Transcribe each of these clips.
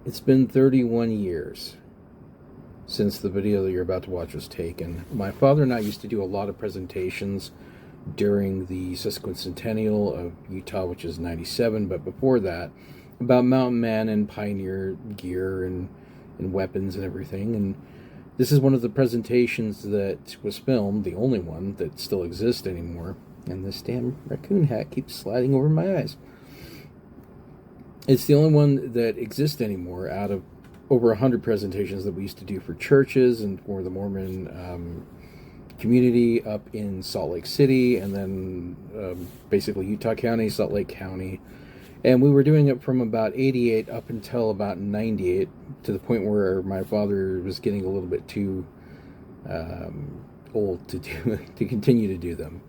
It's been 31 years since the video that you're about to watch was taken. My father and I used to do a lot of presentations during the sesquicentennial of Utah, which is 97, but before that, about mountain man and pioneer gear and weapons and everything. And this is one of the presentations that was filmed, the only one that still exists anymore. And this damn raccoon hat keeps sliding over my eyes. It's the only one that exists anymore out of over 100 presentations that we used to do for churches and for the Mormon community up in Salt Lake City, and then basically Utah County, Salt Lake County. And we were doing it from about 88 up until about 98, to the point where my father was getting a little bit too old to to continue to do them.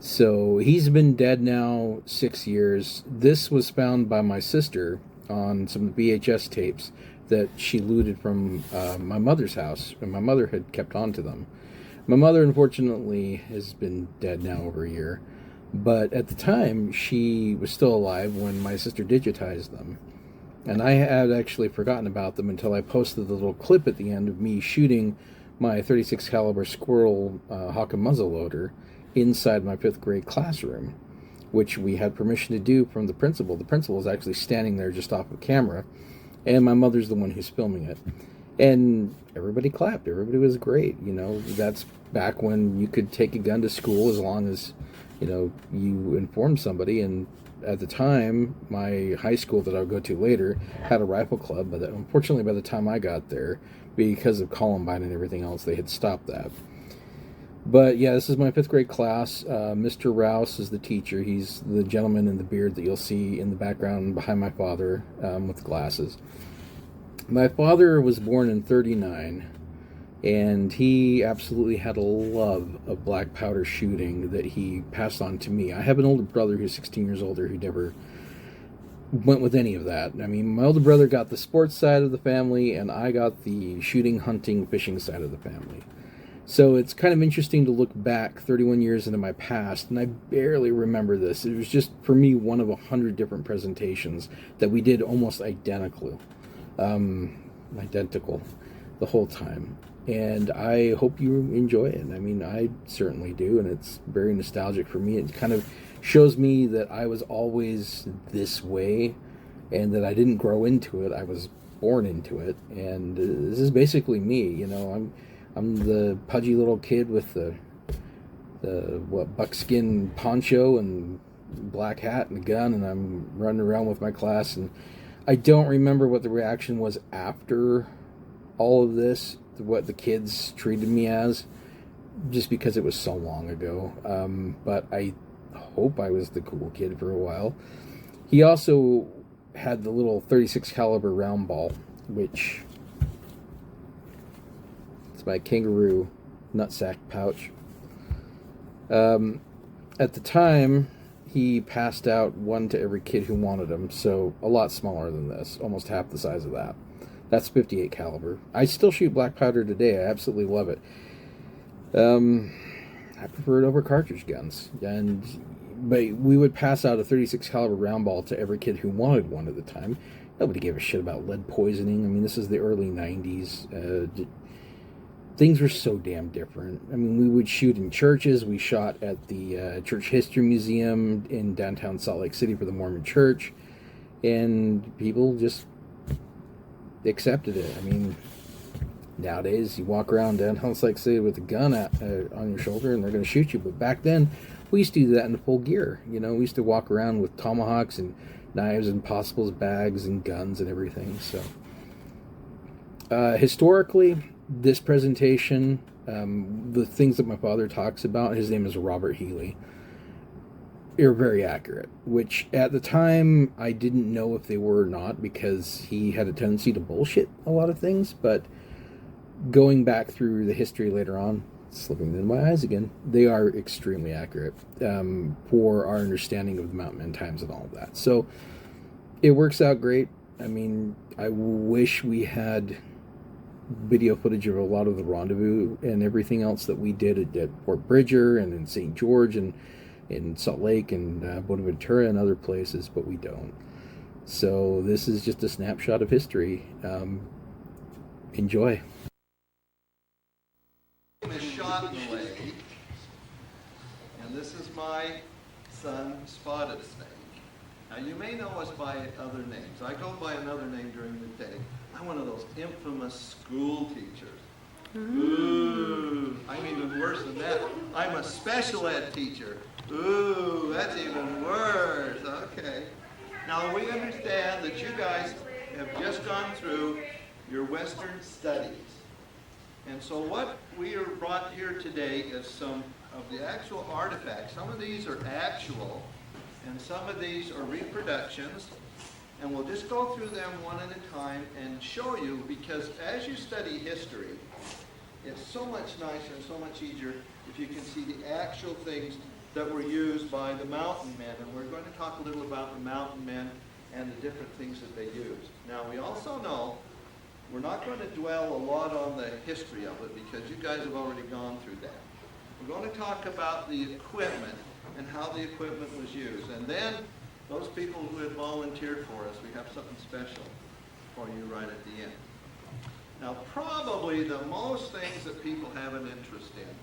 So he's been dead now 6 years. This was found by my sister on some VHS tapes that she looted from my mother's house, and my mother had kept on to them. My mother, unfortunately, has been dead now over a year, but at the time, she was still alive when my sister digitized them. And I had actually forgotten about them until I posted the little clip at the end of me shooting my 36 caliber Squirrel Hawk and muzzleloader inside my fifth grade classroom, which we had permission to do from the principal. The principal is actually standing there just off of camera, and my mother's the one who's filming it. And everybody clapped. Everybody was great. You know, that's back when you could take a gun to school as long as, you informed somebody. And at the time, my high school that I would go to later had a rifle club, but unfortunately by the time I got there, because of Columbine and everything else, they had stopped that. But yeah, this is my fifth grade class. Mr. Rouse is the teacher. He's the gentleman in the beard that you'll see in the background behind my father with glasses. My father was born in 39, and he absolutely had a love of black powder shooting that he passed on to me. I have an older brother who's 16 years older who never went with any of that. I mean, my older brother got the sports side of the family, and I got the shooting, hunting, fishing side of the family. So it's kind of interesting to look back 31 years into my past, and I barely remember this. It was just, for me, one of 100 different presentations that we did almost identical the whole time. And I hope you enjoy it. I mean, I certainly do, and it's very nostalgic for me. It kind of shows me that I was always this way, and that I didn't grow into it. I was born into it, and this is basically me. I'm the pudgy little kid with the buckskin poncho and black hat and a gun, and I'm running around with my class. And I don't remember what the reaction was after all of this, what the kids treated me as, just because it was so long ago. But I hope I was the cool kid for a while. He also had the little 36 caliber round ball, which is my kangaroo nutsack pouch. At the time, he passed out one to every kid who wanted them, so a lot smaller than this, almost half the size of that. That's 58 caliber. I still shoot black powder today. I absolutely love it. I prefer it over cartridge guns, but we would pass out a 36 caliber round ball to every kid who wanted one at the time. Nobody gave a shit about lead poisoning. I mean, this is the early 90s. Things were so damn different. I mean, we would shoot in churches. We shot at the Church History Museum in downtown Salt Lake City for the Mormon Church, and people just accepted it. I mean, nowadays you walk around downtown Salt Lake City with a gun on your shoulder and they're going to shoot you. But back then, we used to do that in full gear. We used to walk around with tomahawks and knives and possibles bags and guns and everything. So, historically, this presentation, the things that my father talks about, his name is Robert Healy, are very accurate, which at the time I didn't know if they were or not, because he had a tendency to bullshit a lot of things. But going back through the history later on, slipping into my eyes again, they are extremely accurate for our understanding of the mountain men times and all of that. So it works out great. I mean, I wish we had video footage of a lot of the rendezvous and everything else that we did at Fort Bridger and in St. George and in Salt Lake and Bonaventura and other places, but we don't. So this is just a snapshot of history. Enjoy. Is shot in the leg, and this is my son, Spotted Snake. Now you may know us by other names. I go by another name during the day. I'm one of those infamous school teachers. Ooh, I'm even worse than that. I'm a special ed teacher. Ooh, that's even worse. Okay. Now we understand that you guys have just gone through your Western studies. And so what we are brought here today is some of the actual artifacts. Some of these are actual, and some of these are reproductions. And we'll just go through them one at a time and show you, because as you study history, it's so much nicer and so much easier if you can see the actual things that were used by the mountain men. And we're going to talk a little about the mountain men and the different things that they used. Now we also know we're not going to dwell a lot on the history of it because you guys have already gone through that. We're going to talk about the equipment and how the equipment was used. And then those people who had volunteered for us, we have something special for you right at the end. Now probably the most things that people have an interest in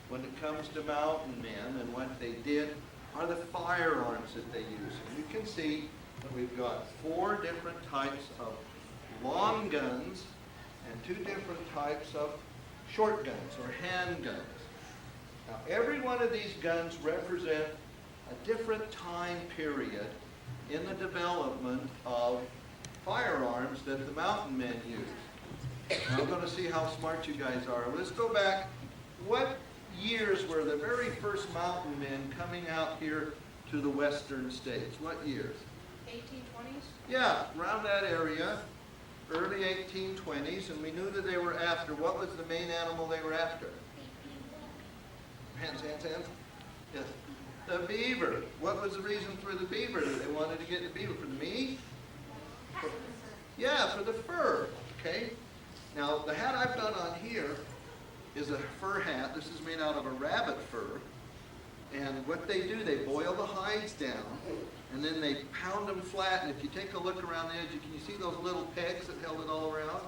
when it comes to mountain men and what they did are the firearms that they used. And you can see that we've got 4 different types of long guns and 2 different types of short guns or handguns. Now every one of these guns represent a different time period in the development of firearms that the mountain men used. Now we're going to see how smart you guys are. Let's go back. What years were the very first mountain men coming out here to the western states? What years? 1820s? Yeah, around that area. Early 1820s, and we knew that they were after. What was the main animal they were after? Hands. Yes. The beaver. What was the reason for the beaver? They wanted to get the beaver for the meat? Yeah, for the fur. Okay. Now, the hat I've got on here is a fur hat. This is made out of a rabbit fur. And what they do, they boil the hides down, and then they pound them flat. And if you take a look around the edge, can you see those little pegs that held it all around?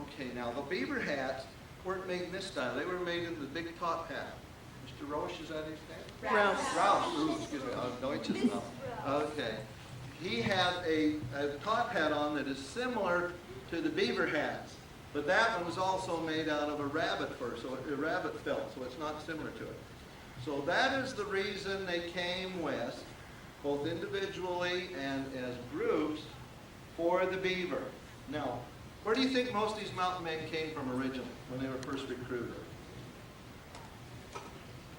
Okay, now the beaver hats weren't made in this style. They were made in the big top hat. Mr. Roche, is that his name? Rouse. Ooh, excuse me. Deutsch is not. Okay. He had a top hat on that is similar to the beaver hats, but that one was also made out of a rabbit fur, so a rabbit felt, so it's not similar to it. So that is the reason they came west, both individually and as groups, for the beaver. Now, where do you think most of these mountain men came from originally when they were first recruited?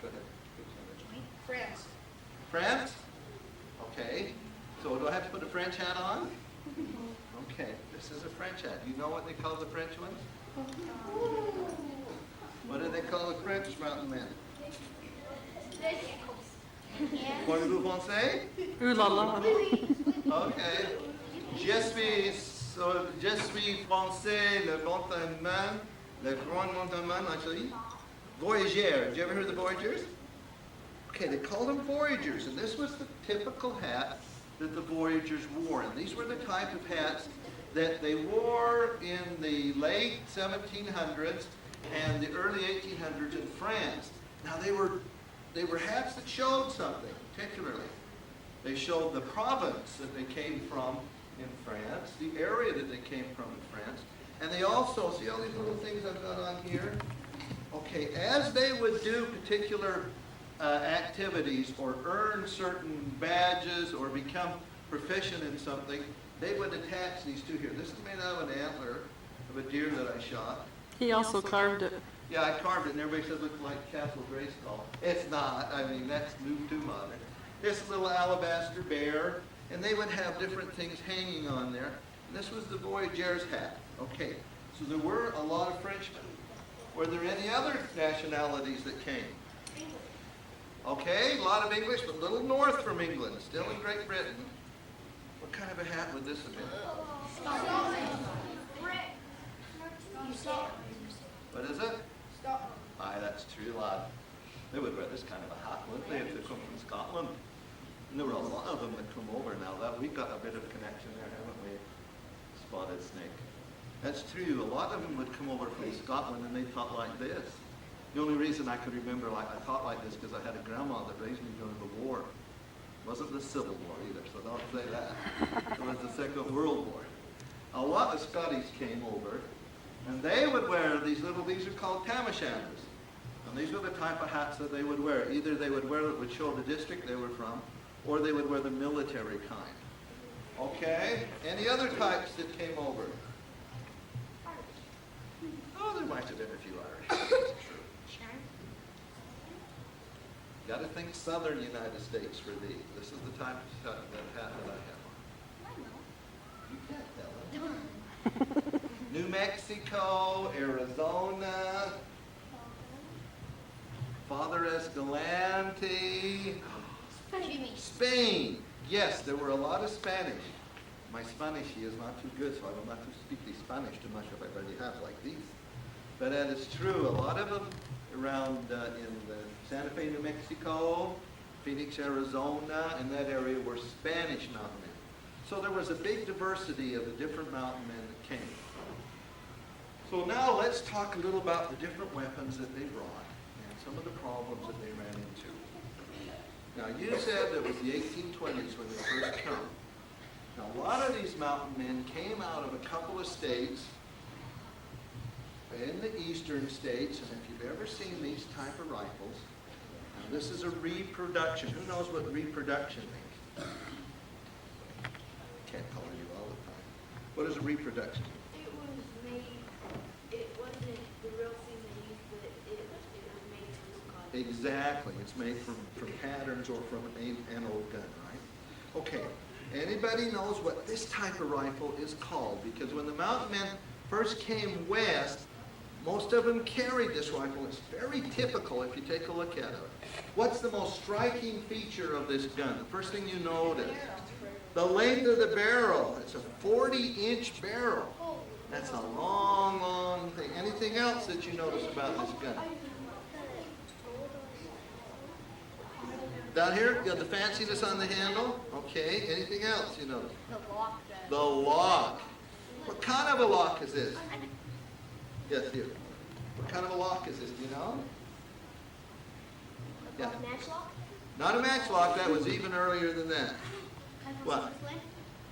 Go ahead. France. France? Okay. So do I have to put a French hat on? Okay, this is a French hat. Do you know what they call the French ones? What do they call the French mountain men? Parlez-vous français? Ooh la la. Okay. Je suis français, le mountain man, le grand mountain man, actually. Voyageur. Did you ever hear of the Voyageurs? Okay, they called them Voyageurs, and this was the typical hat that the Voyageurs wore. And these were the type of hats that they wore in the late 1700s and the early 1800s in France. Now they were hats that showed something, particularly. They showed the province that they came from in France, the area that they came from in France, and they also, see all these little things I've got on here? Okay, as they would do particular activities or earn certain badges or become proficient in something, they would attach these to here. This is made out of an antler of a deer that I shot. He also carved it. Yeah, I carved it, and everybody said it looked like Castle Grayskull. It's not. I mean, that's too modern. This little alabaster bear, and they would have different things hanging on there. And this was the Voyageur's hat. Okay, so there were a lot of Frenchmen. Were there any other nationalities that came? Okay, a lot of English, but a little north from England, still in Great Britain. What kind of a hat would this have been? What is it? Aye, that's true, lad. They would wear this kind of a hat, wouldn't they, if they come from Scotland? And there were a lot of them that come over now. That we've got a bit of a connection there, haven't we? Spotted snake. That's true. A lot of them would come over from Scotland and they thought like this. The only reason I could remember I thought like this because I had a grandma that raised me during the war. It wasn't the Civil War either, so don't say that. It was the Second World War. A lot of Scotties came over and they would wear these are called tam o' shanters. And these were the type of hats that they would wear. Either they would wear it would show the district they were from, or they would wear the military kind. Okay? Any other types that came over? Oh, there might have been a few Irish. That's true. Got to think southern United States for these. This is the type of hat that I have on. You can't tell it. New Mexico, Arizona, Father Escalante, Spain. Yes, there were a lot of Spanish. My Spanish is not too good, so I will not speak the Spanish too much if I already have like these. But that is true. A lot of them around in Santa Fe, New Mexico, Phoenix, Arizona, and that area were Spanish mountain men. So there was a big diversity of the different mountain men that came. So now let's talk a little about the different weapons that they brought and some of the problems that they ran into. Now you said it was the 1820s when they first come. Now a lot of these mountain men came out of a couple of states in the eastern states, and if you've ever seen these type of rifles, now this is a reproduction. Who knows what reproduction means? Can't call you all the time. What is a reproduction? It was made, it wasn't the real thing they used, but it was made to look like. Exactly. It's made from patterns or from an old gun, right? Okay. Anybody knows what this type of rifle is called? Because when the mountain men first came west, most of them carried this rifle. It's very typical if you take a look at it. What's the most striking feature of this gun? The first thing you notice, the length of the barrel. It's a 40-inch barrel. That's a long, long thing. Anything else that you notice about this gun? Down here, you got the fanciness on the handle. Okay, anything else you notice? The lock. The lock. What kind of a lock is this? Yes, you. What kind of a lock is this? Do you know? Yeah. Matchlock? Not a matchlock. That was even earlier than that. What?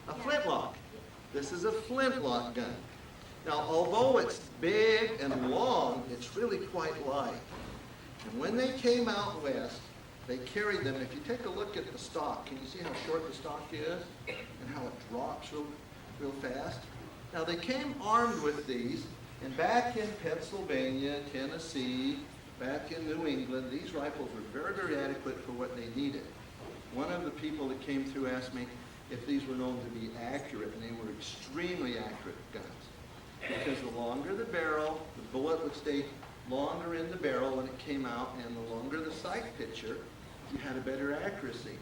A flintlock. This is a flintlock gun. Now, although it's big and long, it's really quite light. And when they came out west, they carried them. If you take a look at the stock, can you see how short the stock is and how it drops real fast? Now, they came armed with these, and back in Pennsylvania, Tennessee, back in New England, these rifles were very, very adequate for what they needed. One of the people that came through asked me if these were known to be accurate, and they were extremely accurate guns. Because the longer the barrel, the bullet would stay longer in the barrel when it came out, and the longer the sight picture, you had a better accuracy.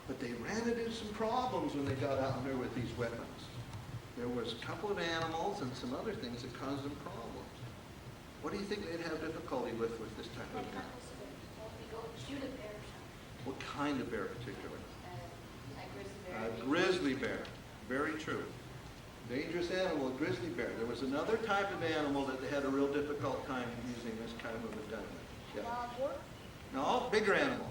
But they ran into some problems when they got out there with these weapons. There was a couple of animals and some other things that caused them problems. What do you think they'd have difficulty with this type of gun? Shoot a bear. What kind of bear particularly? A grizzly bear. Grizzly bear. Very true. Dangerous animal, a grizzly bear. There was another type of animal that they had a real difficult time using this kind of a gun with. Yeah. Boar? No, bigger animal.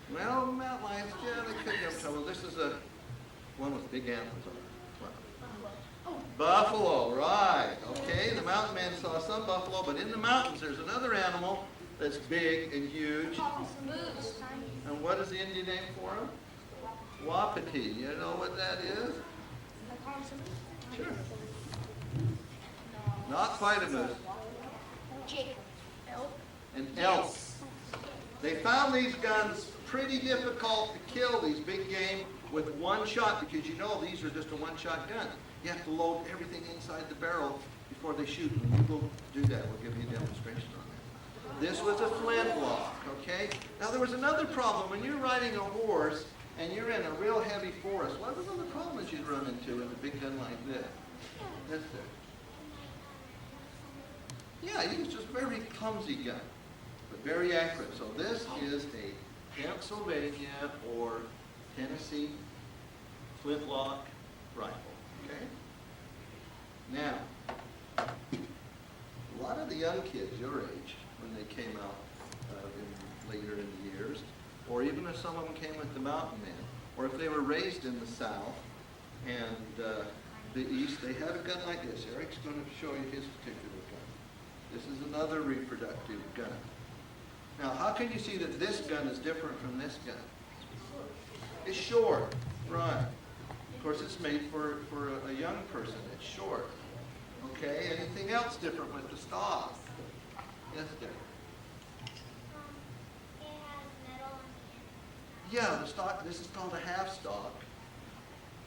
Mountain Well, mountain lions, yeah, they could have trouble. This is a one with big antlers on it. What? Buffalo, right. Okay, the mountain man saw some buffalo, but in the mountains there's another animal that's big and huge. moose. And what is the Indian name for him? Wapiti. You know what that is? Sure. Not quite a moose. An elk. They found these guns pretty difficult to kill, these big game, with one shot, because you know these are just a one-shot gun. You have to load everything inside the barrel before they shoot. When you go do that, we'll give you a demonstration on that. This was a flintlock, okay? Now there was another problem. When you're riding a horse and you're in a real heavy forest, what were some of the problems you'd run into with a big gun like this? That's it. Yeah, it was just a very clumsy gun, but very accurate. So this is a Pennsylvania or Tennessee flintlock rifle, okay? Now, a lot of the young kids your age, when they came out later in the years, or even if some of them came with the mountain men, or if they were raised in the South and the East, they had a gun like this. Eric's going to show you his particular gun. This is another reproductive gun. Now, how can you see that this gun is different from this gun? It's short, right. Of course, it's made for a young person. It's short. Okay, anything else different with the stock? Yes, dear. It has metal on the end. Yeah, the stock, this is called a half stock.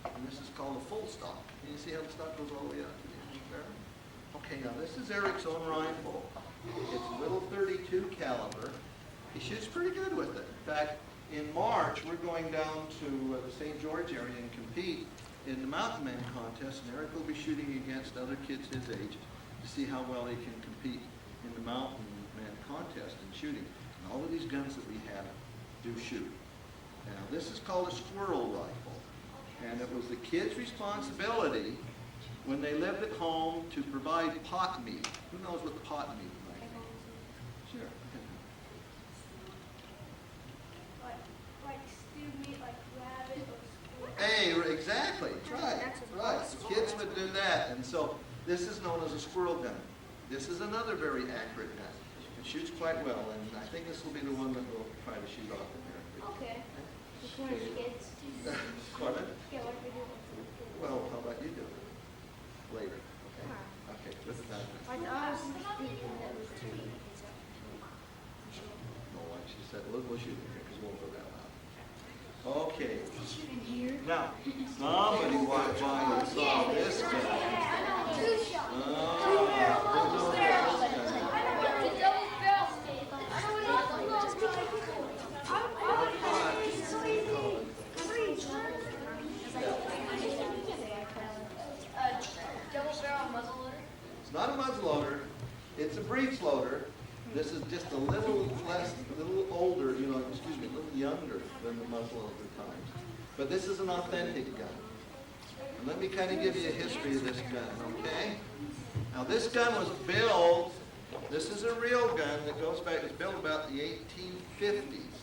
And this is called a full stock. Can you see how the stock goes all the way up to the end there? Okay, now this is Eric's own rifle. It's a little .32 caliber. He shoots pretty good with it. In fact, in March, we're going down to the St. George area and compete in the Mountain Man contest, and Eric will be shooting against other kids his age to see how well he can compete in the Mountain Man contest in shooting. And all of these guns that we have do shoot. Now, this is called a squirrel rifle, and it was the kids' responsibility when they lived at home to provide pot meat. Who knows what pot meat might be? Sure. Like stewed meat, like rabbit or squirrel. Hey, exactly. Right. Right. The kids would do that, and so this is known as a squirrel gun. This is another very accurate gun. It shoots quite well, and I think this will be the one that we'll try to shoot off in there. Okay. Which one is kids? Pardon? Yeah, what do we do with the kids? Well, how about you do it later? Okay. Okay. This is not. I was thinking that was two. No, like she said, we'll shoot in here because we'll go that loud. Okay. Now, somebody walked by and saw this gun. It's not a muzzleloader. It's a breech loader. This is just a little less, a little older, a little younger than the muzzleloader times. But this is an authentic gun. And let me kind of give you a history of this gun, okay? Now this gun was built, this is a real gun that goes back, it's built about the 1850s,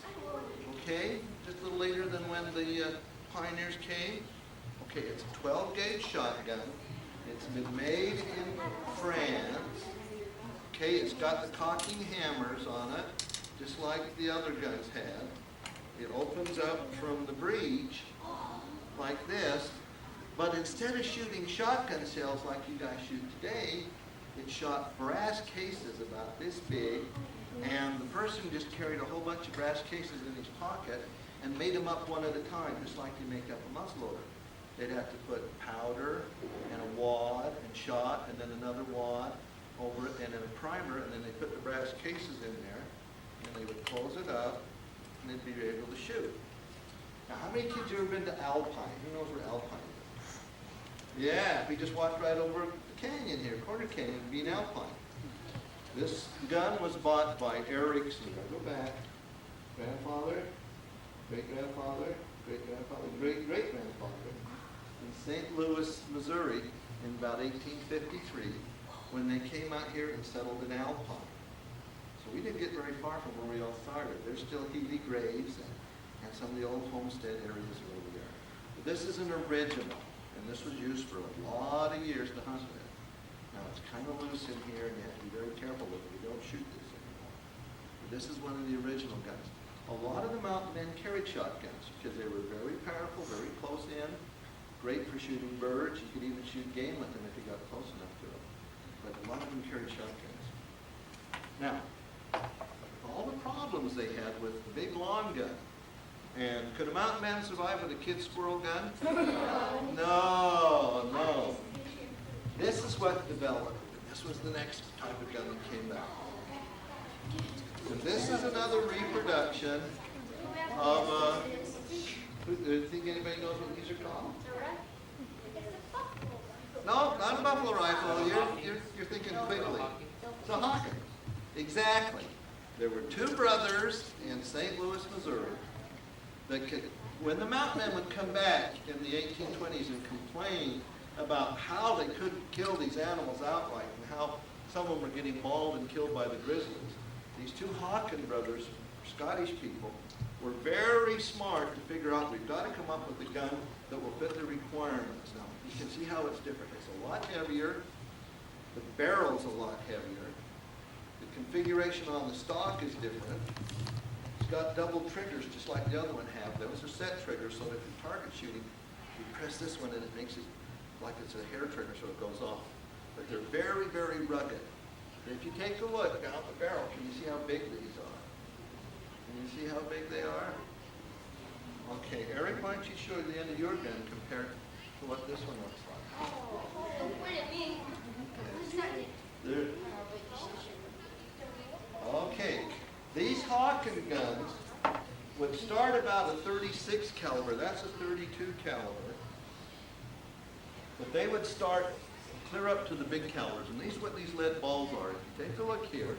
okay? Just a little later than when the pioneers came. Okay, it's a 12-gauge shotgun. It's been made in France. Okay, it's got the cocking hammers on it, just like the other guns had. It opens up from the breech like this, but instead of shooting shotgun shells like you guys shoot today, it shot brass cases about this big, and the person just carried a whole bunch of brass cases in his pocket and made them up one at a time, just like you make up a muzzleloader. They'd have to put powder and a wad and shot and then another wad over it and then a primer, and then they put the brass cases in there and they would close it up and they'd be able to shoot. Now, how many kids have ever been to Alpine? Who knows where Alpine is? Yeah, we just walked right over the canyon here, Corner Canyon, being Alpine. This gun was bought by Eric's, go back, grandfather, great-grandfather, great-grandfather, great-great-grandfather in St. Louis, Missouri in about 1853 when they came out here and settled in Alpine. So we didn't get very far from where we all started. There's still Healy Graves and some of the old homestead areas are over there. But this is an original, and this was used for a lot of years to hunt with. Now it's kind of loose in here, and you have to be very careful with it. You don't shoot this anymore. But this is one of the original guns. A lot of the mountain men carried shotguns because they were very powerful, very close in, great for shooting birds. You could even shoot game with them if you got close enough to them. But a lot of them carried shotguns. Now, all the problems they had with the big long gun. And could a mountain man survive with a kid squirrel gun? No, no. This is what developed. This was the next type of gun that came out. And this is another reproduction of do you think anybody knows what these are called? No, not a buffalo rifle. You're thinking quickly. It's a Hawken. Exactly. There were two brothers in St. Louis, Missouri, that could, when the mountain men would come back in the 1820s and complain about how they couldn't kill these animals outright and how some of them were getting mauled and killed by the grizzlies, these two Hawken brothers, Scottish people, were very smart to figure out we've got to come up with a gun that will fit the requirements. Now, you can see how it's different. It's a lot heavier. The barrel's a lot heavier. The configuration on the stock is different. It's got double triggers just like the other one have. Those are set triggers, so if you're target shooting, you press this one and it makes it like it's a hair trigger so it goes off. But they're very, very rugged. And if you take a look down the barrel, can you see how big these are? Can you see how big they are? Okay, Eric, why don't you show the end of your gun compared to what this one looks like? What do you mean? Who's that? There. Okay, these Hawken guns would start about a 36 caliber. That's a 32 caliber. But they would start clear up to the big calibers. And these are what these lead balls are. If you take a look here,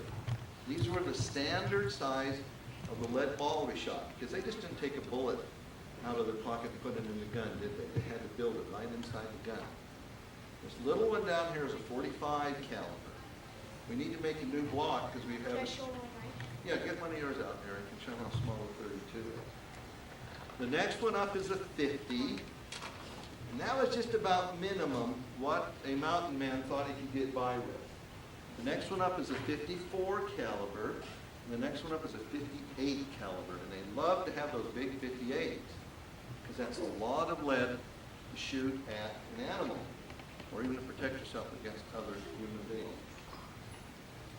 these were the standard size of the lead ball we shot. Because they just didn't take a bullet out of their pocket and put it in the gun, did they? They had to build it right inside the gun. This little one down here is a 45 caliber. We need to make a new block because we Can I have... show one, right? Yeah, get one of yours out there. I can show how small a 32 is. The next one up is a 50. And that was just about minimum what a mountain man thought he could get by with. The next one up is a 54 caliber. And the next one up is a 58 caliber. And they love to have those big 58s because that's a lot of lead to shoot at an animal or even to protect yourself against other human beings.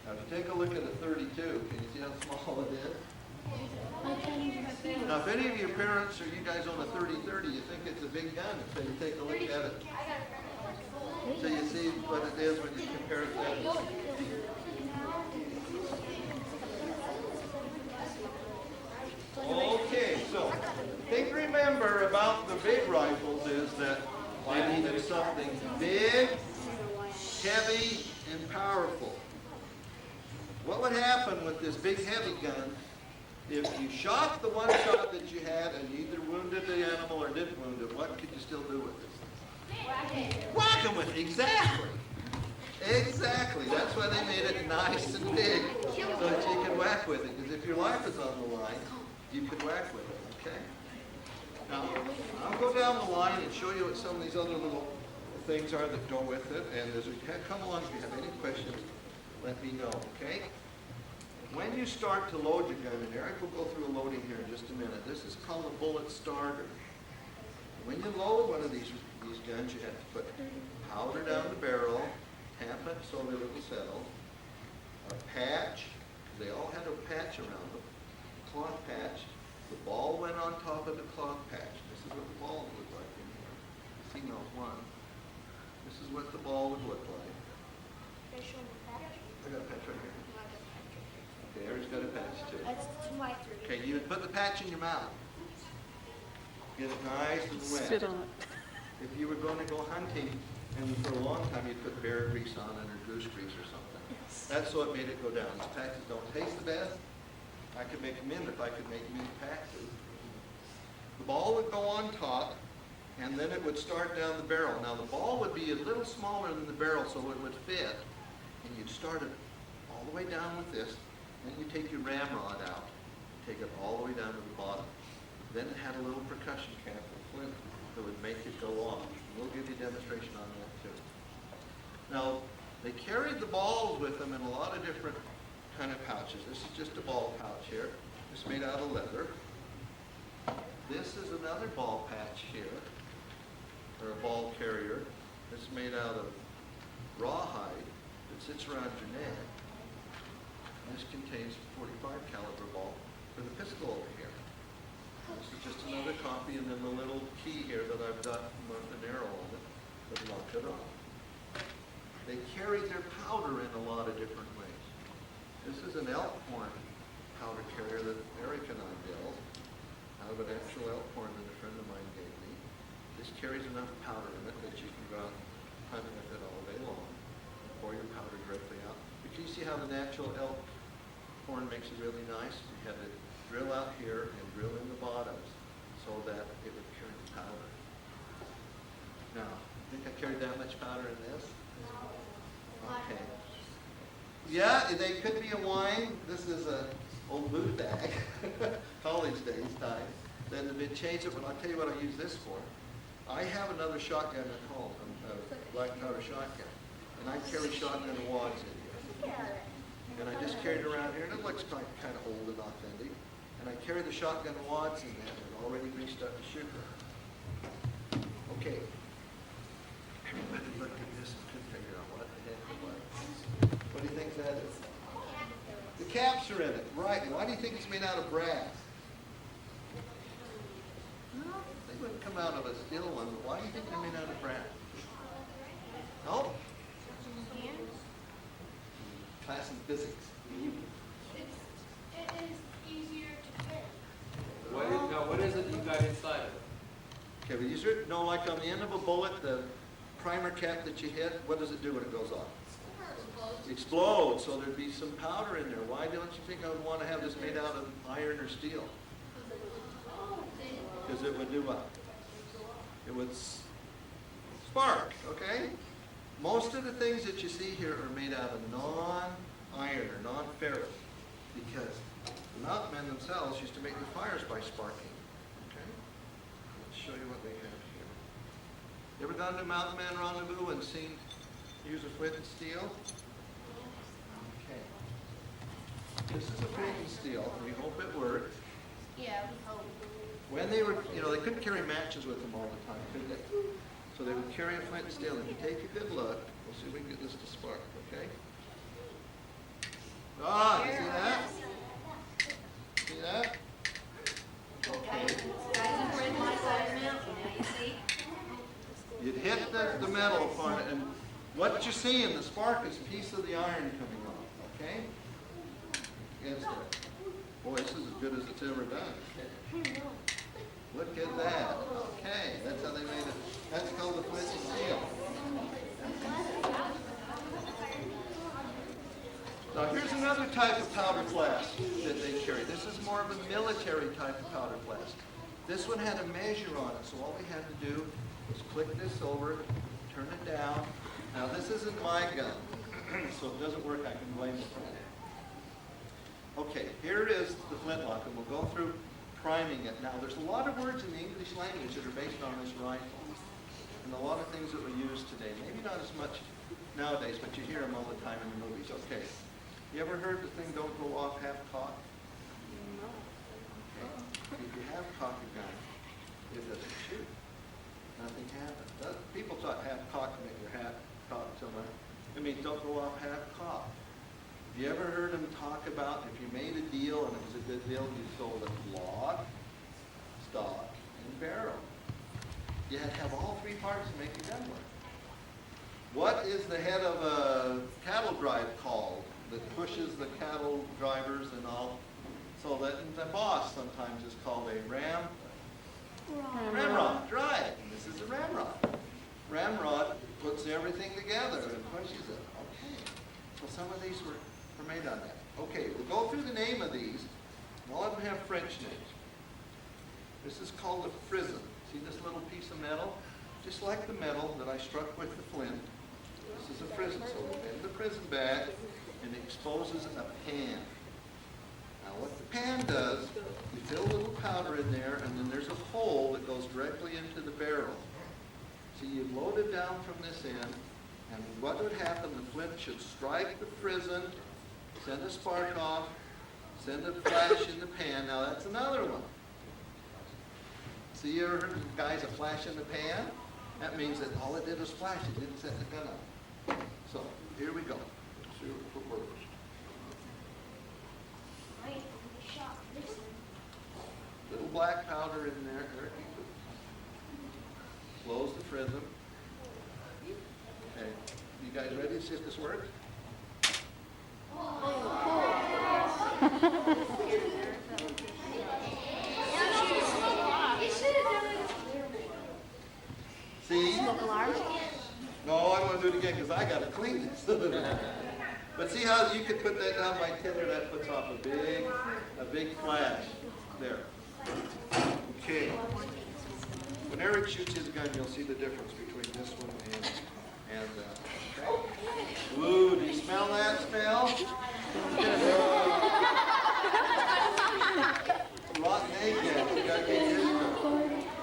Now, if you take a look at a 32, can you see how small it is? Now, if any of your parents or you guys own a 30-30, you think it's a big gun until you take a look at it. So you see what it is when you compare it to that. Okay, so thing to remember about the big rifles is that I needed something big, heavy, and powerful. What would happen with this big heavy gun if you shot the one shot that you had and you either wounded the animal or didn't wound it? What could you still do with it? Whack him with it. Exactly. Exactly. That's why they made it nice and big so that you could whack with it. Because if your life is on the line, you could whack with it. Okay? Now, I'll go down the line and show you what some of these other little things are that go with it. And as we come along, if you have any questions, let me know, okay? When you start to load your gun, and Eric will go through a loading here in just a minute, this is called a bullet starter. When you load one of these guns, you have to put powder down the barrel, tamp it so that it will settle, a patch, they all had a patch around them, a cloth patch. The ball went on top of the cloth patch. This is what the ball would look like in here. See now one. This is what the ball would look like. Can I show one patch? I got a patch right here. Okay, Eric's got a patch too. That's 2x3. Okay, you would put the patch in your mouth. Get it nice and wet. Spit on it. If you were going to go hunting, and for a long time you'd put bear grease on it or goose grease or something. That's what made it go down. These patches don't taste the best. I could make them in if I could make mint patches. The ball would go on top, and then it would start down the barrel. Now the ball would be a little smaller than the barrel, so it would fit. And you'd start it all the way down with this. Then you take your ramrod out, take it all the way down to the bottom. Then it had a little percussion cap with flint that would make it go off. We'll give you a demonstration on that too. Now, they carried the balls with them in a lot of different kind of pouches. This is just a ball pouch here. It's made out of leather. This is another ball patch here, or a ball carrier. It's made out of rawhide that sits around your neck. This contains a 45 caliber ball for the pistol over here. This is just another copy, and then the little key here that I've got marked an arrow on it that locks it off. They carried their powder in a lot of different ways. This is an elk horn powder carrier that Eric and I built out of an actual elk horn that a friend of mine gave me. This carries enough powder in it that you can go out hunting with it all day long and pour your powder directly out. But can you see how the natural elk corn makes it really nice. We had to drill out here and drill in the bottoms so that it would carry the powder. Now, I think I carried that much powder in this? Okay. Yeah, they could be a wine. This is a old boot bag, college days time. Then they changed it, but I'll tell you what I use this for. I have another shotgun at home, a black powder shotgun, and I carry shotgun wads in here. And I just carry it around here, and it looks kind of old and authentic. And I carry the shotgun wads in there, they're already greased up to shoot them. Okay. Everybody looked at this and couldn't figure out what the heck it was. What do you think that is? The caps are in it, right. Why do you think it's made out of brass? They wouldn't come out of a steel one, but why do you think they're made out of brass? No? Class in physics. It is easier to fit. What is it you got inside of it? Okay, but these are, no, like on the end of a bullet, the primer cap that you hit, what does it do when it goes off? Explodes, so thered be some powder in there. Why don't you think I would want to have this made out of iron or steel? Because it would do what? It would spark, okay? Most of the things that you see here are made out of non-iron or non-ferrous because the mountain men themselves used to make their fires by sparking, okay? Let's show you what they have here. You ever gone to Mountain Man Rendezvous and seen use a flint and steel? Okay. This is a flint and steel. We hope it works. Yeah, we hope. When they were, they couldn't carry matches with them all the time, could they? So they would carry a flint and steel. If you take a good look, we'll see if we can get this to spark, okay? Ah, you see that? See that? Okay. You'd hit the metal upon it, and what you're seeing, the spark is a piece of the iron coming off, okay? Against it. Boy, this is as good as it's ever done. Look at that. Okay, that's how they made it. That's called the flint and steel. Now here's another type of powder flask that they carry. This is more of a military type of powder flask. This one had a measure on it, so all we had to do was click this over, turn it down. Now this isn't my gun, so if it doesn't work, I can blame it for that. Okay, here is the flintlock, and we'll go through priming it. Now, there's a lot of words in the English language that are based on this rifle, and a lot of things that we use today. Maybe not as much nowadays, but you hear them all the time in the movies. Okay, you ever heard the thing "don't go off half-cocked"? No. Okay. If you half-cock a gun, it doesn't shoot. Nothing happens. People thought half-cocked to make your hat cock till now. It means don't go off half-cocked. Have you ever heard them talk about if you made a deal and it was a good deal, you sold it lock, stock, and barrel? You had to have all three parts to make a gun work. What is the head of a cattle drive called that pushes the cattle drivers and all? So that the boss sometimes is called a ramrod, right? And this is a ramrod. Ramrod puts everything together and pushes it. Okay. So some of these were made on that. Okay, we'll go through the name of these. All of them have French names. This is called a frisson. See this little piece of metal? Just like the metal that I struck with the flint. This is a frisson. So we bend the frisson back and it exposes a pan. Now what the pan does, you fill a little powder in there and then there's a hole that goes directly into the barrel. So you load it down from this end, and what would happen, the flint should strike the frisson, send a spark off, send a flash in the pan. Now that's another one. See, you ever heard of guys a flash in the pan? That means that all it did was flash, it didn't set the gun up. So, here we go. See what works. Little black powder in there. Close the frisson. Okay, you guys ready to see if this works? See? No, I don't want to do it again because I got to clean this. But see how you could put that down by tether, that puts off a big flash there. Okay. When Eric shoots his gun, you'll see the difference between this one and okay. Ooh, do you smell that smell? A lot naked. You gotta get used to it.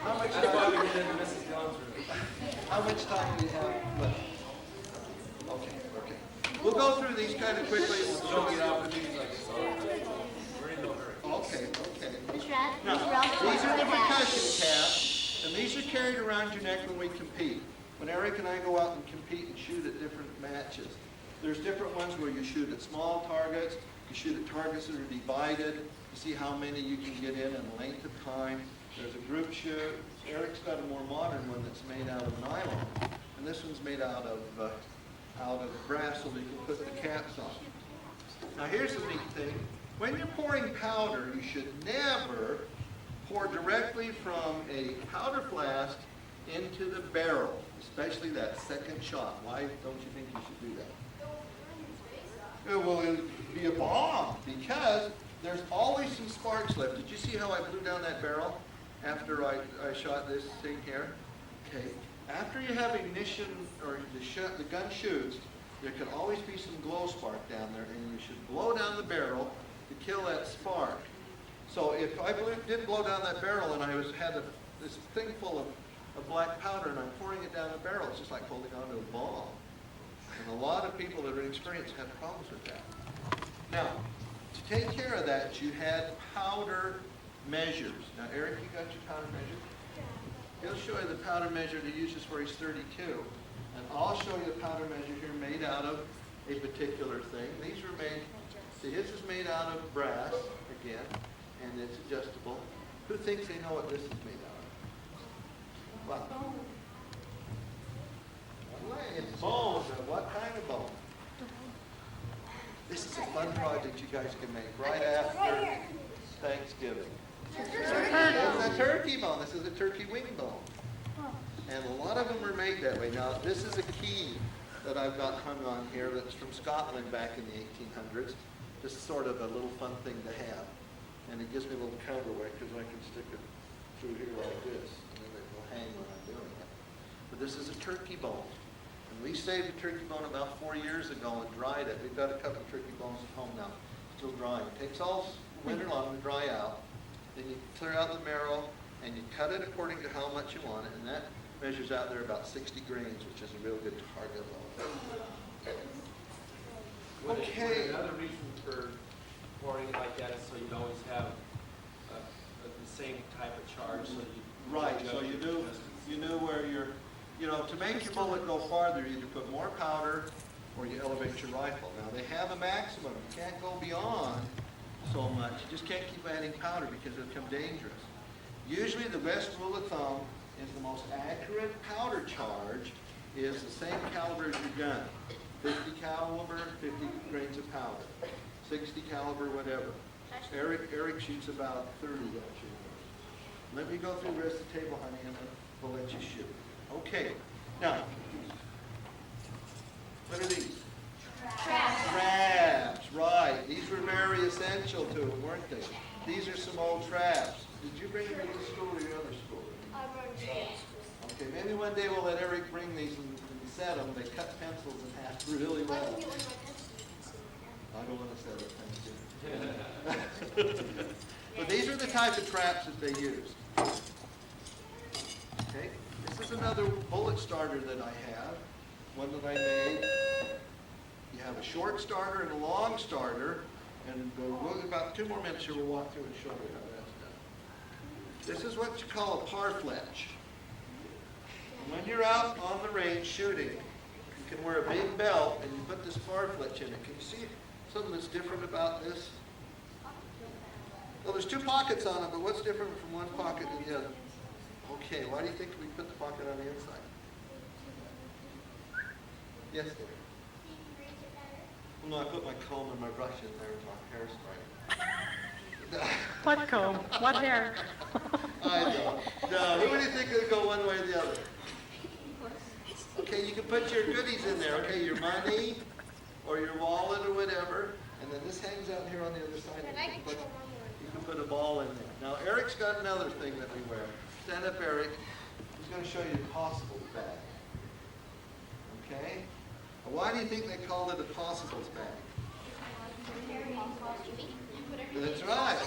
How much That's why we time? did it in Mrs. John's room. How much time do you have left? Okay. We'll go through these kind of quickly. We'll show you how to do these. We're in no hurry. Okay. Mr. Ad, Now, Mr. Ralph, these are the my bag. percussion caps, and these are carried around your neck when we compete. When Eric and I go out and compete and shoot at different matches, there's different ones where you shoot at small targets, you shoot at targets that are divided, to see how many you can get in length of time. There's a group shoot. Eric's got a more modern one that's made out of nylon, and this one's made out of brass so that you can put the caps on. Now here's the neat thing. When you're pouring powder, you should never pour directly from a powder flask into the barrel, especially that second shot. Why don't you think you should do that? Well, it would be a bomb because there's always some sparks left. Did you see how I blew down that barrel after I shot this thing here? Okay. After you have ignition or the gun shoots, there can always be some glow spark down there, and you should blow down the barrel to kill that spark. So if I did blow down that barrel and I had this thing full of black powder and I'm pouring it down the barrel, it's just like holding onto a bomb. And a lot of people that are inexperienced have problems with that. Now, to take care of that, you had powder measures. Now, Eric, you got your powder measure? He'll show you the powder measure that he uses for his 32. And I'll show you the powder measure here made out of a particular thing. These are made, see, his is made out of brass, again, and it's adjustable. Who thinks they know what this is made out of? What? It's bone. What kind of bone? This is a fun project you guys can make right after Thanksgiving. It's a turkey bone. This is a turkey wing bone. And a lot of them are made that way. Now, this is a key that I've got hung on here that's from Scotland back in the 1800s. Just sort of a little fun thing to have. And it gives me a little counterweight because I can stick it through here like this. And then it will hang when I'm doing it. But this is a turkey bone. And we saved a turkey bone about 4 years ago and dried it. We've got a couple of turkey bones at home now, still drying. It takes all winter long to dry out. Then you clear out the marrow and you cut it according to how much you want it. And that measures out there about 60 grains, which is a real good target level. Okay. Another reason for pouring it like that is so you'd always have the same type of charge. So you Right, so you knew where you're, to make your bullet go farther, you either put more powder or you elevate your rifle. Now, they have a maximum. You can't go beyond so much. You just can't keep adding powder because it'll become dangerous. Usually, the best rule of thumb is the most accurate powder charge is the same caliber as your gun. 50 caliber, 50 grains of powder. 60 caliber, whatever. Eric shoots about 30, actually. Let me go through the rest of the table, honey, and then we'll let you shoot. Okay. Now, what are these? Traps, right. These were very essential to them, weren't they? These are some old traps. Did you bring them to school or your other school? I brought it to school. Okay, maybe one day we'll let Eric bring these and set them. They cut pencils in half really I well. can get one of my pencils. I don't want to set it, thank you. But these are the type of traps that they use. Okay, this is another bullet starter that I have, one that I made. You have a short starter and a long starter, and we'll about 2 more minutes here. We'll walk through and show you how that's done. This is what you call a parfletch. When you're out on the range shooting, you can wear a big belt and you put this parfletch in it. Can you see something that's different about this? Well, there's 2 pockets on it, but what's different from one pocket to the other? Okay, why do you think we put the pocket on the inside? Yes, dear. Well, no, I put my comb and my brush in there with my hairspray. What comb? What hair? I don't. No, who do you think would go one way or the other? Okay, you can put your goodies in there. Okay, your money, or your wallet or whatever. And then this hangs out here on the other side. You can put a ball in there. Now Eric's got another thing that we wear. Stand up, Eric. He's going to show you the possibles bag. Okay? Why do you think they called it a possibles bag? That's right.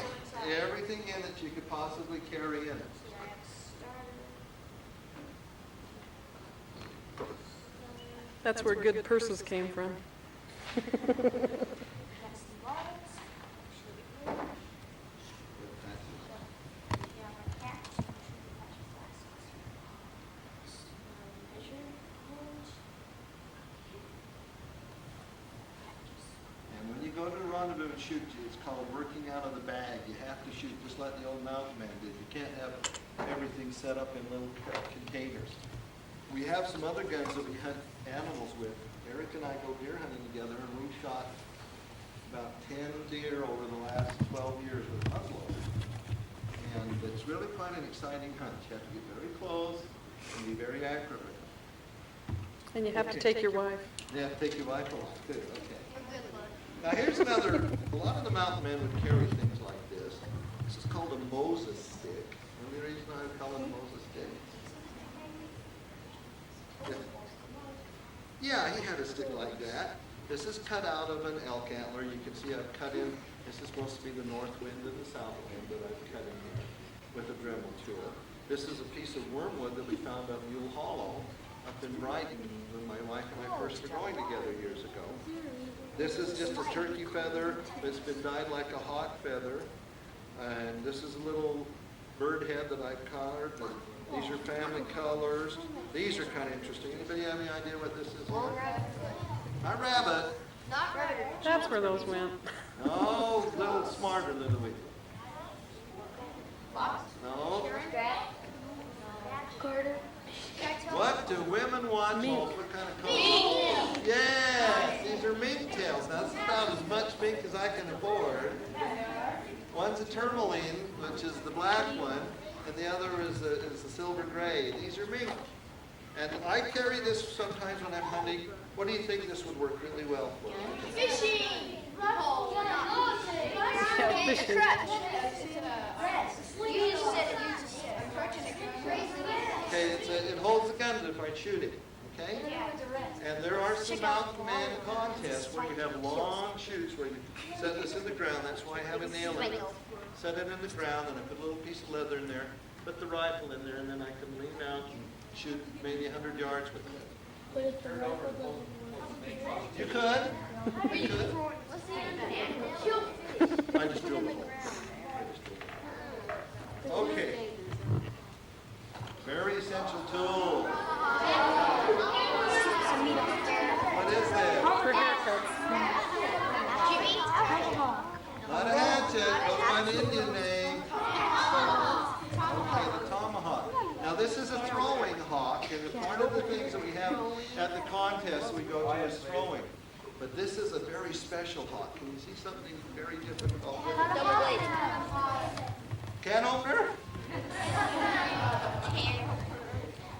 Everything in it you could possibly carry in it. That's where good purses came from. And when you go to a rendezvous and shoot, it's called working out of the bag. You have to shoot just like the old mountain man did. You can't have everything set up in little containers. We have some other guns that we hunt animals with. Eric and I go deer hunting together, and we've shot about 10 deer over the last 12 years with a muzzleloader. And it's really quite an exciting hunt. You have to get very close and be very accurate with it. And you have to take your wife. You have to take your wife along, too. Okay. Now here's another, a lot of the mountain men would carry things like this. This is called a Moses stick. Any reason I would call it a Moses stick? Yeah, he had a stick like that. This is cut out of an elk antler. You can see I've cut in, this is supposed to be the north wind and the south wind that I've cut in here with a Dremel tool. This is a piece of wormwood that we found up Mule Hollow up in Brighton when my wife and I first were going together years ago. This is just a turkey feather that's been dyed like a hawk feather. And this is a little bird head that I colored. These are family colors. These are kind of interesting. Anybody have any idea what this is? A rabbit. Not rabbit. That's where those went. No, a little smarter than we. Fox. No. Carter. What do women want most? What kind of color? Yes, these are mink tails. Now, that's about as much mink as I can afford. One's a tourmaline, which is the black one, and the other is the silver gray. These are mink. And I carry this sometimes when I'm hunting. What do you think this would work really well for? Fishing. Yeah, fishing. Okay, it holds the gun if I shoot it. Okay? And there are some mountain man contests where you have long shoots where you set this in the ground. That's why I have a nail in it. Set it in the ground, and I put a little piece of leather in there, put the rifle in there, and then I can lean out and shoot maybe 100 yards with it. You could. You could. I just drilled a hole. Okay. Very essential tool. What is this? For haircuts. Not a hatchet. Goes by an Indian name. Okay, the tomahawk. Now this is a throwing hawk, and part of the things that we have at the contest we go to is throwing. But this is a very special hawk. Can you see something very different about it? Can opener?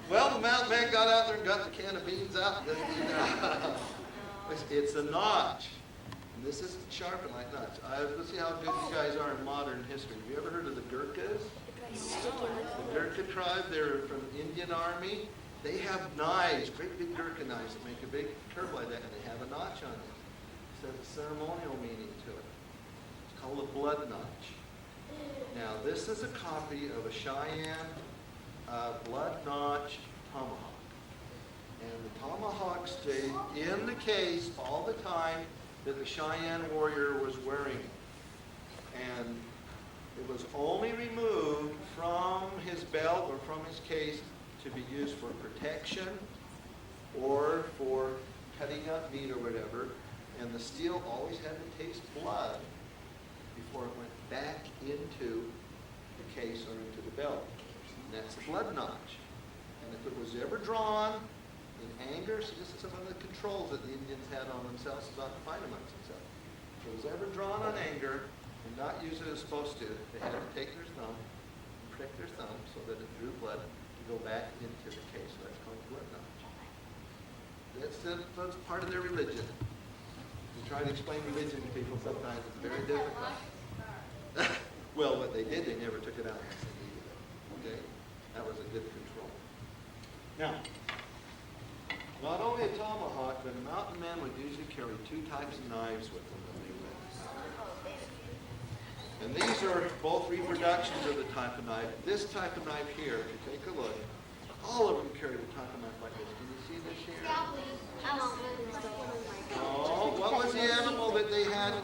Well, the mountain man got out there and got the can of beans out. It's a notch. And this is sharpened like notch. Let's see how good you guys are in modern history. Have you ever heard of the Gurkhas? The Gurkha tribe, they're from the Indian Army. They have knives, great big Gurkha knives that make a big curve like that, and they have a notch on it. It's a ceremonial meaning to it. It's called a blood notch. Now, this is a copy of a Cheyenne blood notch tomahawk. And the tomahawk stayed in the case all the time that the Cheyenne warrior was wearing it. And it was only removed from his belt or from his case to be used for protection or for cutting up meat or whatever. And the steel always had to taste blood before it went back into the case or into the belt. And that's the blood notch. And if it was ever drawn in anger, so this is some of the controls that the Indians had on themselves about to fight amongst themselves. If it was ever drawn on anger and not use it as supposed to, they had to take their thumb and prick their thumb so that it drew blood to go back into the case. So that's called blood notch. That's part of their religion. try to explain religion to people, sometimes it's very difficult. Well, what they did, they never took it out unless they needed it. Okay? That was a good control. Now, not only a tomahawk, but a mountain man would usually carry two types of knives with them when they went. And these are both reproductions of the type of knife. This type of knife here, if you take a look, all of them carry the type of knife like this. Can you see this here? Oh, what was the animal that they had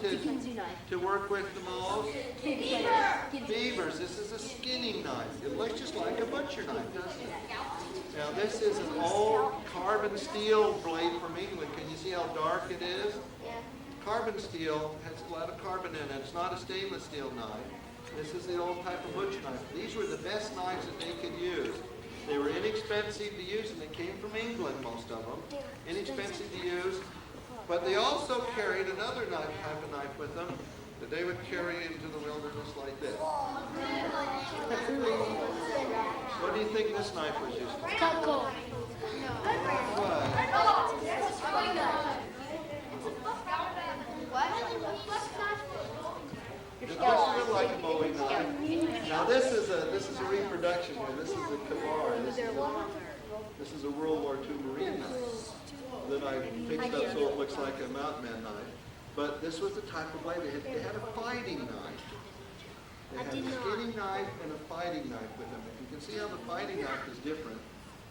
to work with the most? Beavers. This is a skinning knife. It looks just like a butcher knife, doesn't it? Now this is an old carbon steel blade from England. Can you see how dark it is? Carbon steel has a lot of carbon in it. It's not a stainless steel knife. This is the old type of butcher knife. These were the best knives that they could use. They were inexpensive to use, and they came from England, most of them. Inexpensive to use. But they also carried another type of knife with them that they would carry into the wilderness like this. What do you think this knife was used for? It looks real like a Bowie knife. Now this is a reproduction here. This is a Kavar. This is a World War II Marine knife that I fixed up so it looks like a mountain man knife. But this was the type of blade they had a fighting knife. They had a skinning knife and a fighting knife with them. If you can see how the fighting knife is different,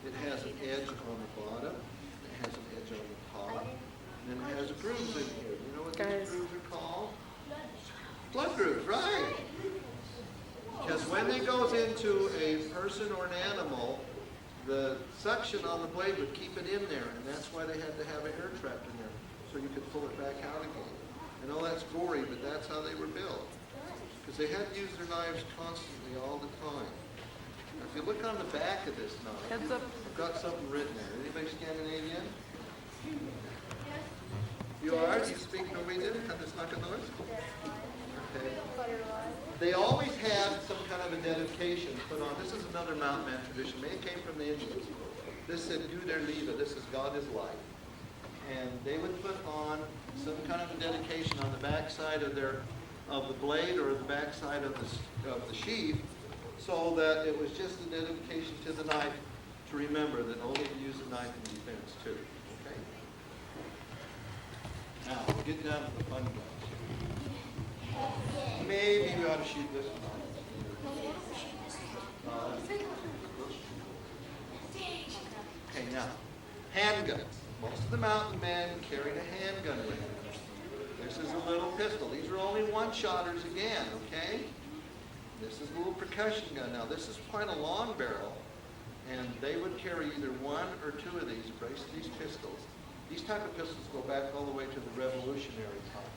it has an edge on the bottom, it has an edge on the top, and then it has grooves in here. You know what these grooves are called? Blood grooves, right? Because when it goes into a person or an animal, the suction on the blade would keep it in there, and that's why they had to have air trapped in there, so you could pull it back out again. I know that's gory, but that's how they were built. Because they had to use their knives constantly all the time. Now, if you look on the back of this knife, Heads up. I've got something written there. Anybody Scandinavian? You are? Do you speak Norwegian? Kan du snakke norsk? Okay. They always had some kind of identification put on. This is another mountain man tradition. Maybe it came from the Indians. This said Gud er livet. This is God is life. And they would put on some kind of a dedication on the backside of the blade or the backside of the sheath, so that it was just a dedication to the knife to remember that only to use the knife in defense too. Okay. Now we'll get down to the fun guns. Maybe we ought to shoot this one. Okay, now handguns. Most of the mountain men carried a handgun with them. This is a little pistol. These are only one-shotters again, okay? This is a little percussion gun. Now, this is quite a long barrel, and they would carry either one or two of these, brace these pistols. These type of pistols go back all the way to the Revolutionary times.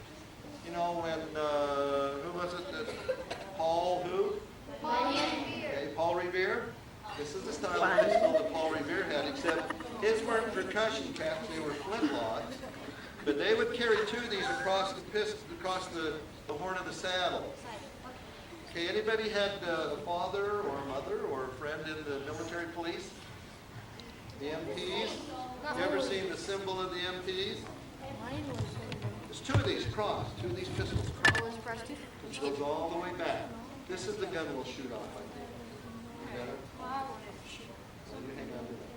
You know, when, who was it that, Paul who? Okay, Paul Revere. This is the style of pistol that Paul Revere had, except his weren't percussion caps, they were flintlocks. But they would carry two of these across the horn of the saddle. Okay, anybody had a father or a mother or a friend in the military police? The MPs? You ever seen the symbol of the MPs? There's two of these crossed, two of these pistols crossed. It goes all the way back. This is the gun we'll shoot off, I think. You got it? So you hang on to that.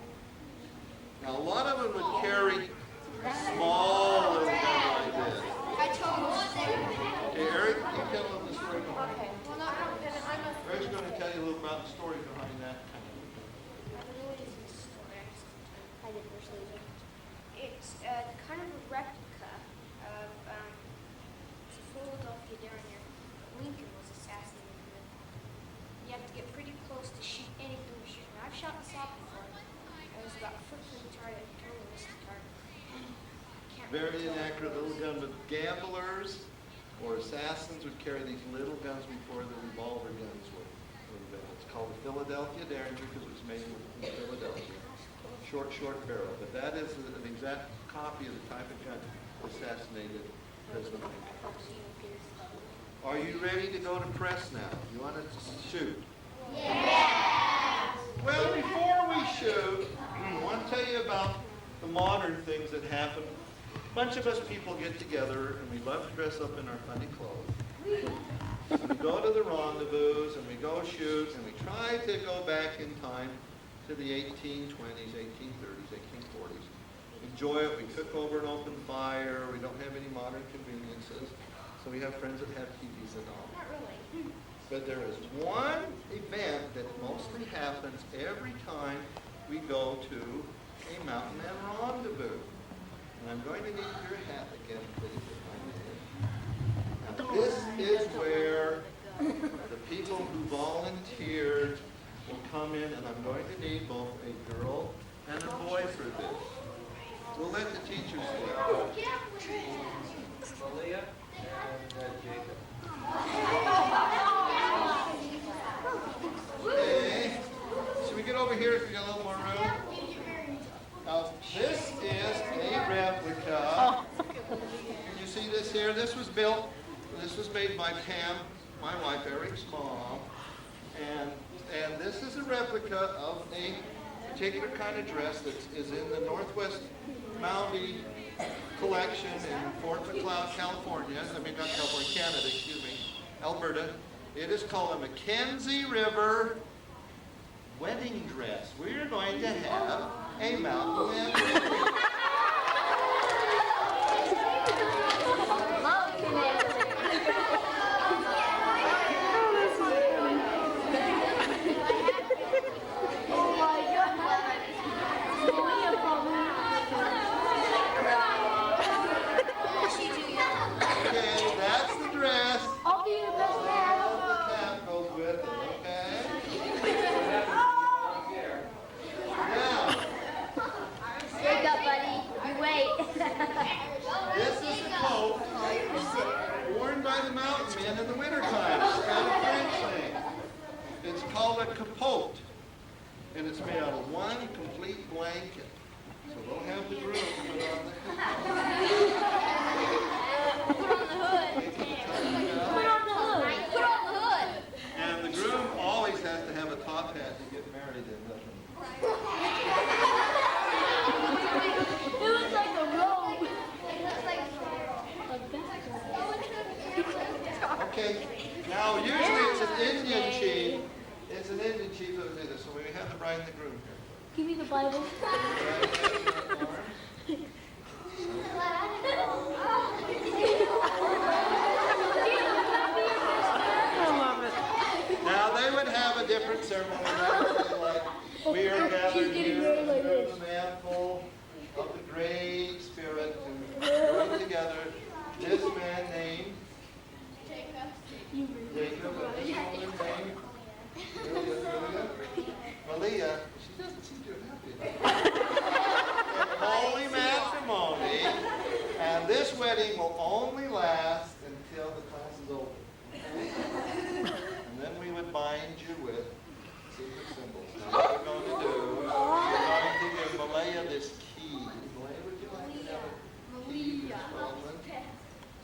Now, a lot of them would carry small little guns like this. Okay, Eric, you tell them the story behind it. Eric's going to tell you a little about the story behind that. It's kind of a replica of Philadelphia during Lincoln was assassinated. You have to get pretty close to shoot anything you shoot. Now, I've shot this off before. It was about 15 target, totally missed the target. Very inaccurate little gun, but gamblers or assassins would carry these little guns before the revolver guns were invented. It's called the Philadelphia Derringer because it was made in Philadelphia. Short barrel. But that is an exact copy of the type of gun that assassinated President Lincoln. Are you ready to go to press now? You want to shoot? Yeah! Well, before we shoot, I want to tell you about the modern things that happen bunch of us people get together and we love to dress up in our funny clothes. So we go to the rendezvous and we go shoot and we try to go back in time to the 1820s, 1830s, 1840s. Enjoy it. We cook over an open fire. We don't have any modern conveniences. So we have friends that have TVs and all. Not really. But there is one event that mostly happens every time we go to a mountain man rendezvous. And I'm going to need your hat again, please, if I may. Now, this is where the people who volunteered will come in, and I'm going to need both a girl and a boy for this. We'll let the teachers do it. Malia and Jacob. Okay. Should we get over here if we got a little more room? Now, this is a replica. Can you see this here? This was built, this was made by Pam, my wife, Eric's mom. And this is a replica of a particular kind of dress that is in the Northwest Mountie collection in Fort McLeod, California. I mean, not California, Canada, excuse me, Alberta. It is called a Mackenzie River wedding dress. We're going to have a mountain man wedding. Okay, that's the dress. I'll be your best man. The cap goes with it, okay? Now, Wake up, buddy. You wait. this is the coat worn by the mountain men in the wintertime. It's got a French name. It's called a capote. And it's made out of one complete blanket. So we'll have the groom put on the Put on the hood. Put on the hood. Put on the hood. And the groom always has to have a top hat to get married in, doesn't It looks like a robe. It looks like he? Okay. Now, usually it's an Indian chief. It's an Indian chief that would do this. So we have the bride and the groom here. Give me the Bible. I love it. Now, they would have a different ceremony. Like, we are gathered here under the mantle of the Great Spirit to join together this man named Jacob, and this woman named Malia. She doesn't seem too happy. Holy matrimony, and this wedding will only last until the class is over. And then we would bind you with secret symbols. Now, what we're going to do, we're going to give Malia this key. Malia, would you like to have a key to this moment?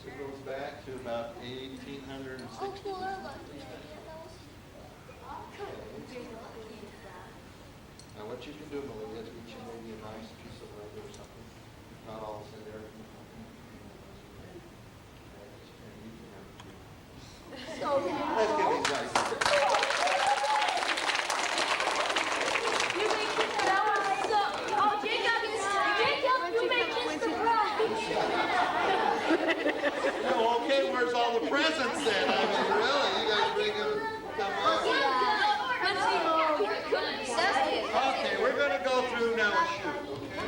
So it goes back to about 1860. Now what you can do, Malia, is get you maybe a nice piece of leather or something. Not all in there. Let's give these guys a bit. Oh, okay, where's all the presents then? I mean, really, you guys bring them. Come on. Okay, we're going to go through now and shoot, okay?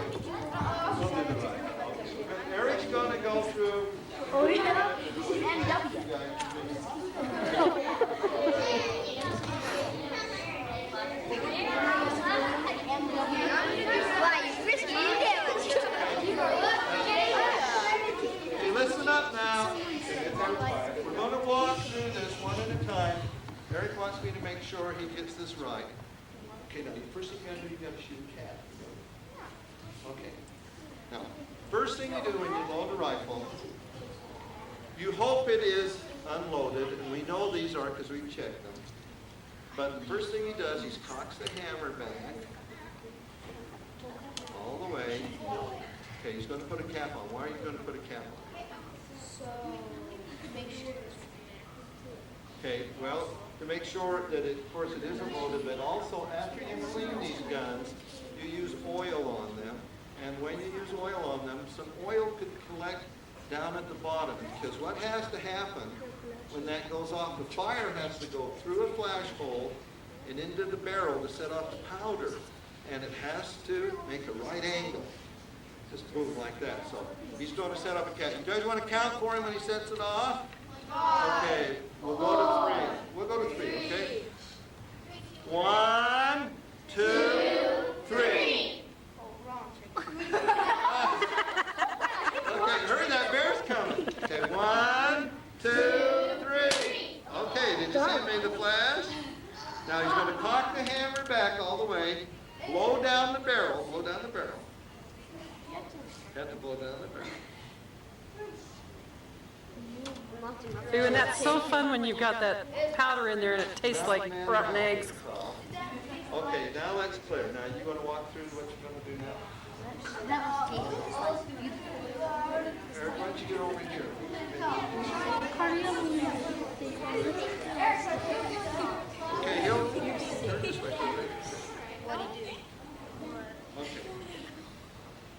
We'll do the right. Okay. Eric's going to go through. Oh, yeah. Okay, listen up now. We're going to walk through this one at a time. Eric wants me to make sure he gets this right. Okay, now the first thing you got to do, you got to shoot a cat. Okay. Now, first thing you do when you load a rifle, you hope it is unloaded, and we know these are because we've checked them. But the first thing he does, he cocks the hammer back all the way. Okay, he's going to put a cap on. Why are you going to put a cap on? So, make sure it's Okay, well, to make sure that it, of course it isn't loaded, but also after you clean these guns, you use oil on them. And when you use oil on them, some oil could collect down at the bottom, because what has to happen when that goes off, the fire has to go through a flash hole and into the barrel to set off the powder. And it has to make a right angle. Just move like that. So he's going to set up a cap. You guys want to count for him when he sets it off? Okay, we'll go to 3. We'll go to 3, okay? 1, 2, 3. oh, wrong. Okay, hurry, that bear's coming. Okay, 1, 2, 3. Okay, did you see it made the flash? Now he's going to cock the hammer back all the way, blow down the barrel, blow down the barrel. You have to blow down the barrel. Ooh, and that's so fun when you've got that powder in there and it tastes like rotten eggs. Okay, now that's clear. Now you going to walk through what you're going to do now? Eric, why don't you get over here? Okay, he'll turn this way. Okay.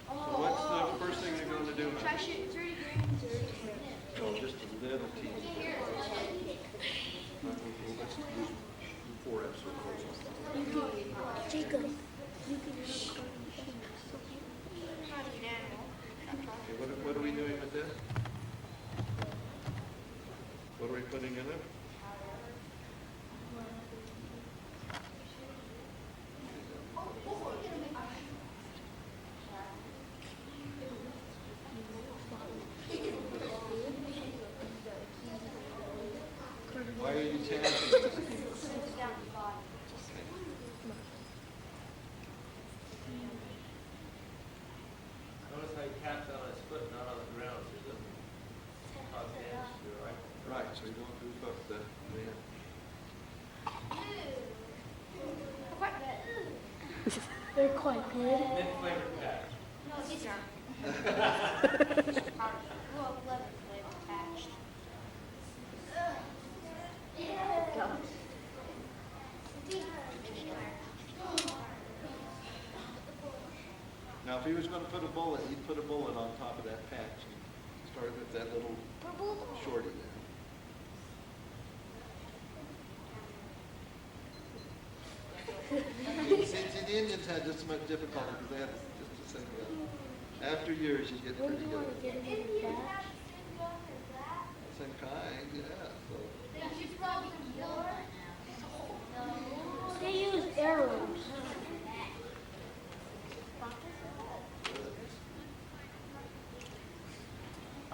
So what's the first thing you're going to do now? Try shooting 30 grains or... Oh, just a little teeny bit. Let's do 4 F's. Jacob. Okay, what are we doing with this? What are we putting in it? Why are you tapping this? Notice how he taps on his foot, not on the ground, so it doesn't cause damage to it, right? Right, so you don't goof up the man. They're quite good. Mint flavored patch. No, these aren't. Well, 11 flavor patched. Now, if he was going to put a bullet, he'd put a bullet on top of that patch. He'd start with that little shorty there. See, the Indians had just as much difficulty because they had just the same gun. After years, you get pretty good. Same kind, yeah. So. They use arrows.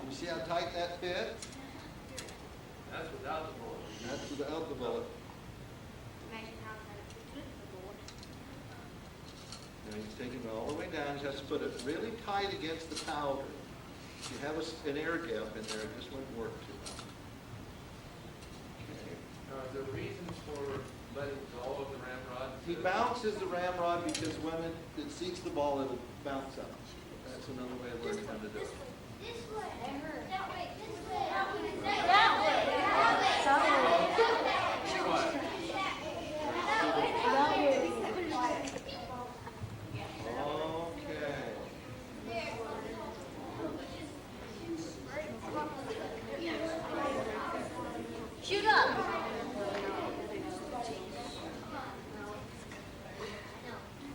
You see how tight that fits? That's without the bullet. That's without the bullet. Now he's taking it all the way down. He has to put it really tight against the powder. If you have an air gap in there, it just wouldn't work too well. Okay. Now, is there reasons for letting go of the ramrod? He bounces the ramrod because when it seeks the ball, it'll bounce up. That's another way of learning how to do it. This way. That way. This way. That way. That way. That way. Shoot up.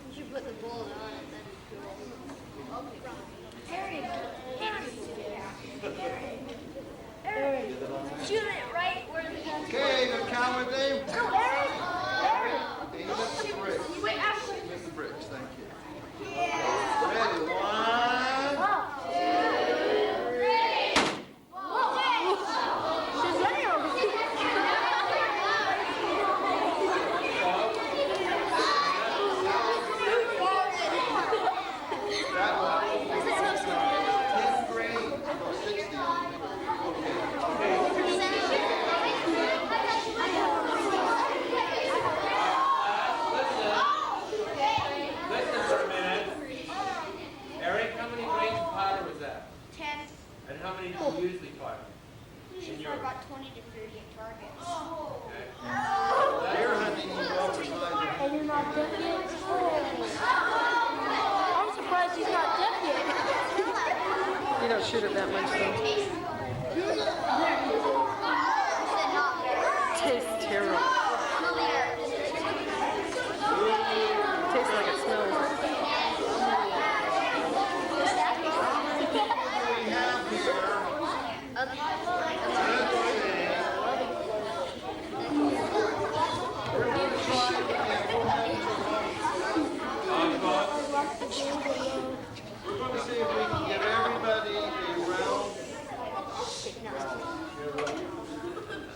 You should put the bullet on it then. Eric. Shoot it right where the gun's Okay, gonna count with him. don't shoot it that much though. Tastes terrible. Tastes like it smells. We're going to see if we can give everybody a round.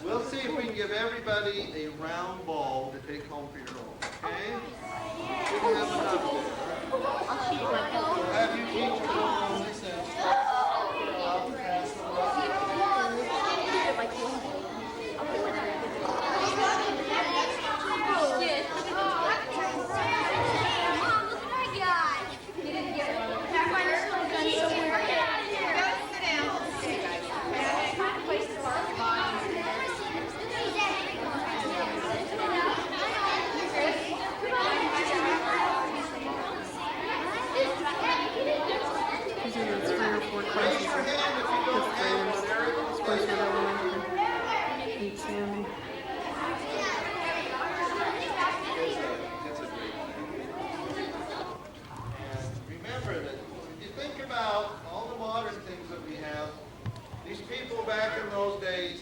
We'll see if we can give everybody a round ball to take home for your own. Okay? Shouldn't have enough there.